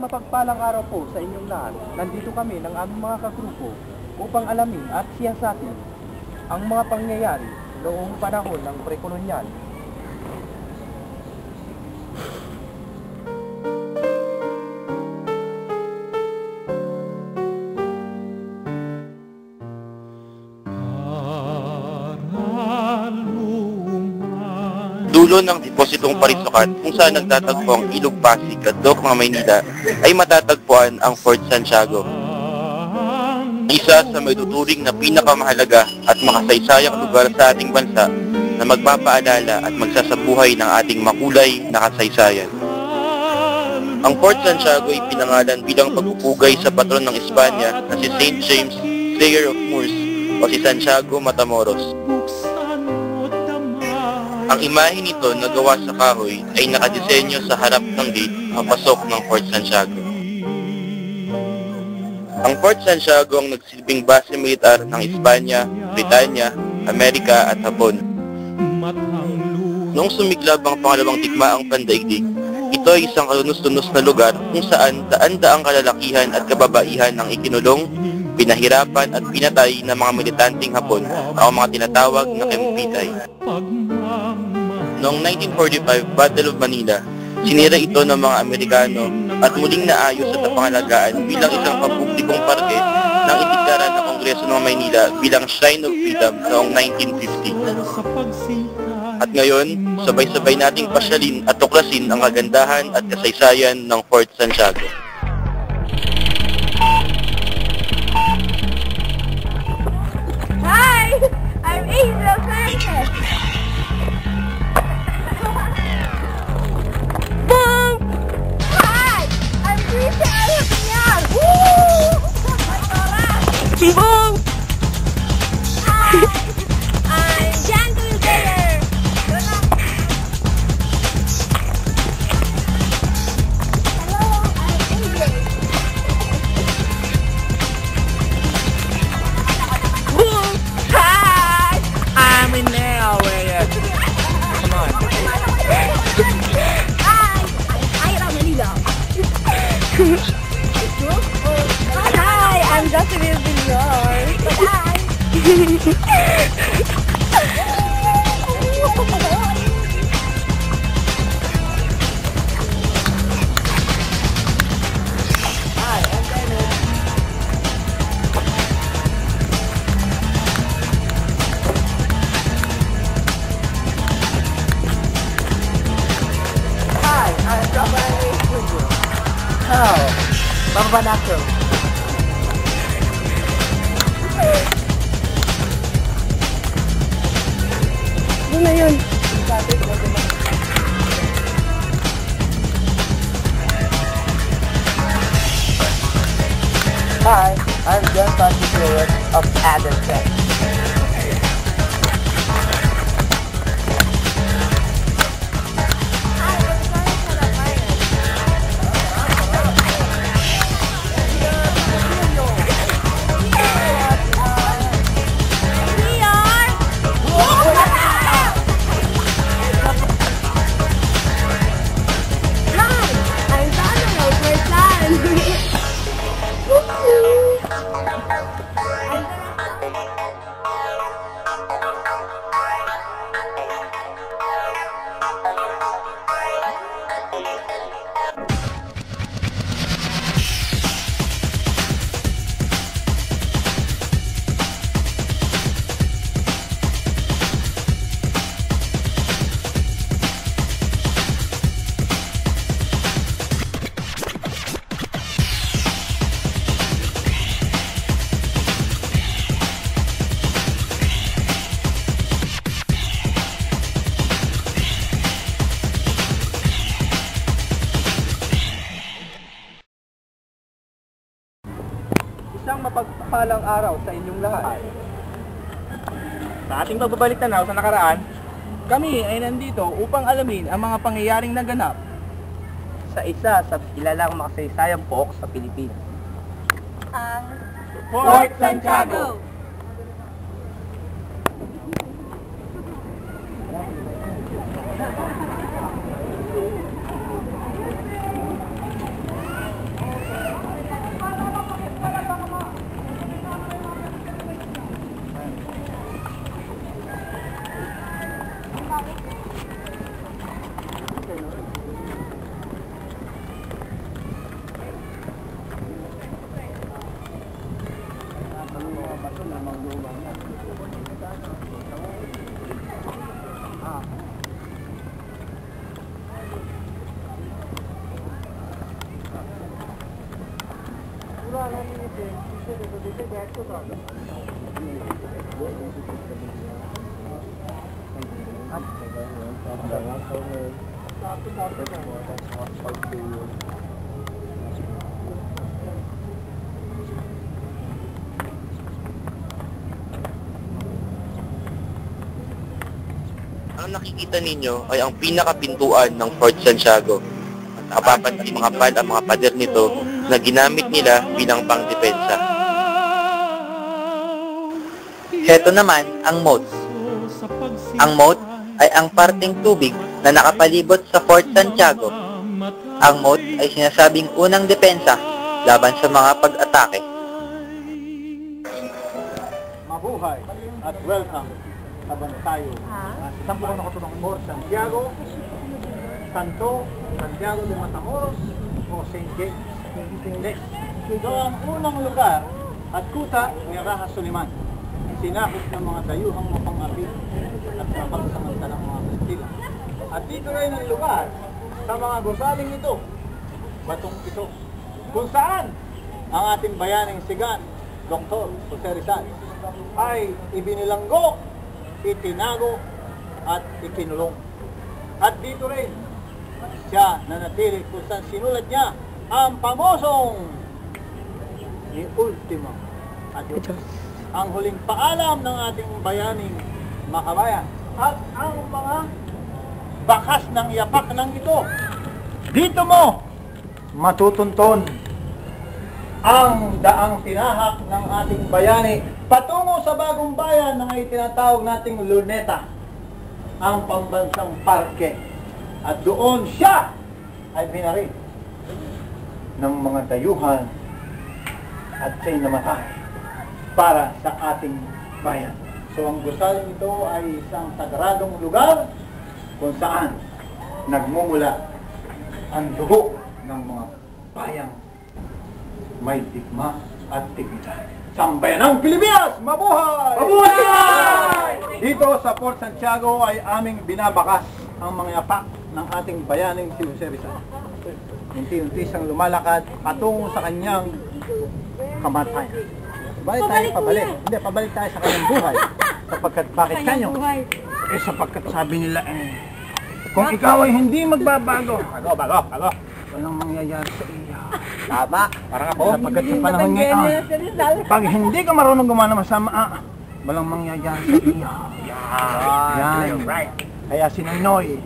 mapagpalang araw po sa inyong lahat. Nandito kami ng aming mga kagrupo upang alamin at siyasatin ang mga pangyayari noong panahon ng pre-kolonyal. Dulo ng depositong Parisukat kung saan nagtatagpo ang Ilog Pasig at Dokma, Maynila ay matatagpuan ang Fort Santiago. Isa sa may tuturing na pinakamahalaga at makasaysayang lugar sa ating bansa na magpapaalala at magsasabuhay ng ating makulay na kasaysayan. Ang Fort Santiago ay pinangalan bilang pagpupugay sa patron ng Espanya na si St. James, Slayer of Moors o si Santiago Matamoros. Ang imahe nito na gawa sa kahoy ay nakadisenyo sa harap ng gate papasok ng Fort Santiago. Ang Fort Santiago ang nagsilbing base militar ng Espanya, Britanya, Amerika at Hapon. Noong sumiglab ang pangalawang digmaang pandaigdig, ito ay isang kalunos-lunos na lugar kung saan daan-daang kalalakihan at kababaihan ang ikinulong, pinahirapan at pinatay ng mga militanteng Hapon o mga tinatawag na Kempitay. Noong 1945 Battle of Manila, sinira ito ng mga Amerikano at muling naayos at napangalagaan bilang isang pampublikong parke ng ideklara ng Kongreso ng Maynila bilang Shrine of Freedom noong 1950. At ngayon, sabay-sabay nating pasyalin at tuklasin ang kagandahan at kasaysayan ng Fort Santiago. Hi! I'm Angel Sanchez! Boom! Hi! I'm Trisha Alapinyan! Woo! Boom! Hi! I'm Jankel Taylor! Hello, I'm Ingrid! Boom! Hi! I'm in there already! Come on! Hi, I'm Jocelyn Villar. Hi. Hi, I'm Dennis. Hi, I'm Rafael Julio. How? Bambanako. Doon na yun. Hi, I'm John Patrick of Adam Tech. Isang mapagpalang araw sa inyong lahat. Sa ating pagbabalik tanaw sa nakaraan, kami ay nandito upang alamin ang mga pangyayaring naganap sa isa sa kilalang makasaysayang pook sa Pilipinas. Ang Fort Santiago! Ang nakikita ninyo ay ang pinakapintuan ng Fort Santiago. At nakapapansin mga pad ang mga pader nito na ginamit nila bilang pangdepensa. Heto naman ang moat. Ang moat ay ang parting tubig na nakapalibot sa Fort Santiago. Ang moat ay sinasabing unang depensa laban sa mga pag-atake. Mabuhay at welcome sa Bantayo. Saan po ako nakatulong? Fort Santiago, Santo, Santiago de Matamoros, o St. James. Ito ang unang lugar at kuta ni Raja Suliman. Sinakop ng mga dayuhang mapang-api at mapagsamantalang mga Kastila. At dito rin ang lugar sa mga gusaling ito, batong ito, kung saan ang ating bayaning sigan, Dr. Jose Rizal, ay ibinilanggo, itinago, at ikinulong. At dito rin siya nanatili kung saan sinulat niya ang pamosong ni Ultimo Adios, ang huling paalam ng ating bayaning makabayan at ang mga bakas ng yapak ng ito. Dito mo matutunton ang daang tinahak ng ating bayani patungo sa bagong bayan na itinatawag nating Luneta, ang pambansang parke. At doon siya ay binaril ng mga dayuhan at siya'y namatay para sa ating bayan. So ang gusaling ito ay isang sagradong lugar kung saan nagmumula ang dugo ng mga bayang may digma at dignidad. Sambayanang Pilipinas! Mabuhay! Mabuhay! Dito sa Fort Santiago ay aming binabakas ang mga yapak ng ating bayaning si Jose Rizal. Unti-unti siyang lumalakad patungo sa kanyang kamatayan. Balik tayo pabalik. Hindi, pabalik tayo sa kanyang buhay. Sapagkat bakit kanyo? Sapagkat sabi nila kung ikaw ay hindi magbabago, bago. Walang mangyayari sa iyo. Tama. Parang ako. Sapagkat sa panahon ngayon, pag hindi ka marunong gumawa ng masama, walang mangyayari sa iyo. Yan. Right. Kaya si Noynoy,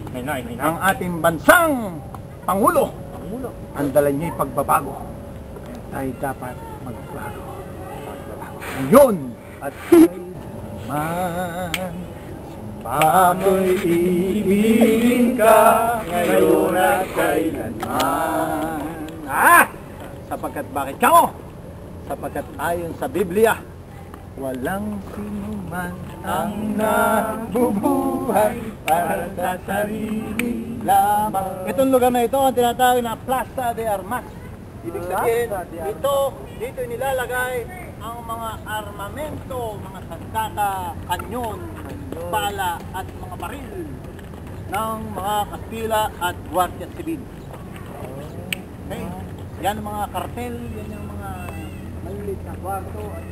ang ating bansang Pangulo, ang dala niya'y pagbabago. Tayo dapat magbago. Ngayon at kailanman, bago'y ibigin ka, ngayon at kailanman. Sapagkat bakit ka mo? Sapagkat ayon sa Biblia, walang sinuman ang nabubuhay para sa sarili lamang. Itong lugar na ito ang tinatawag na Plaza de Armas. Ibig sabihin, dito nilalagay ang mga armamento, mga sandata, kanyon, bala at mga baril ng mga Kastila at Guardia Civil. Okay? Yan ang mga kartel, yan ang mga malilit na kwarto at